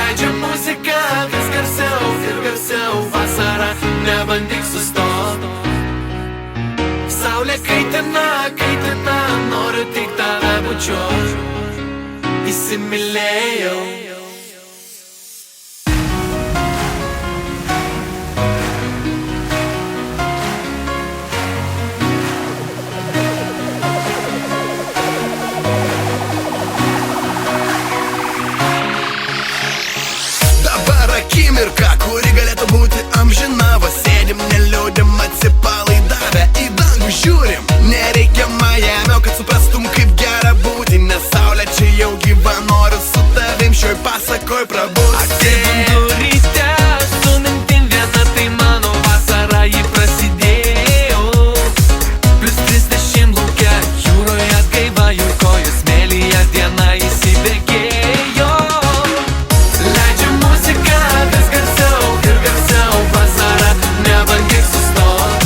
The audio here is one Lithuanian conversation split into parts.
Leidžia muzika vis garsiau ir garsiau. Vasara, nebandyk sustot. Saulė kaitina, kaitina, noriu tik tave bučiuot. Įsimylėjau. Dabar akimirka, kuri galėtų būti amžina. Va sėdim, neliūdim, atsipalaidavę į dangų žiūrim. Nereikia Majamio, kad suprastum, kaip gera būti. Nes saulė čia jau gyva, noriu su tavim šioj pasakoj prabūt. Atsibundu ryte, su mintim viena, tai mano vasara, ji prasidėjo. Plius 30 lauke, jūroje atgaiva, jų kojų smėlyje diena įsibėgėjo. Leidžia muzika vis garsiau ir garsiau. Vasara, nebandyk sustot.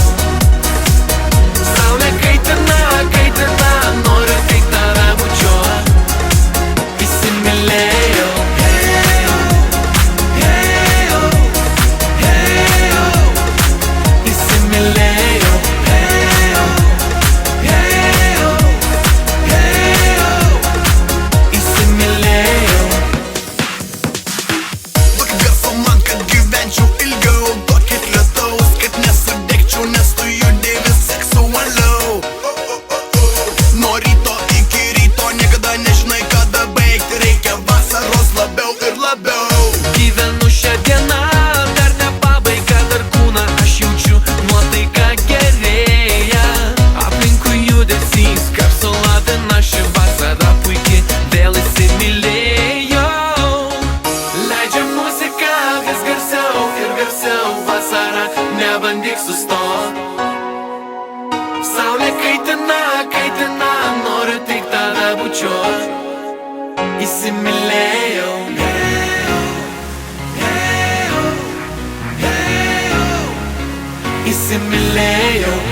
Saulė kaitina, kaitina, noriu tik tave bučiuot. Įsimylėjau. Gyvenu šią dieną, dar ne pabaiga, dar kūną aš jaučiu, nuotaika gerėja. Aplinkui judesys, garso lavina, ši vasara puikiai, vėl įsimylėjau. Leidžia muzika vis garsiau ir garsiau. Vasara, nebandyk sustot. Saulė kaitina, kaitina, noriu tik tave bučiuot. Įsimylėjau. Įsimylėjau.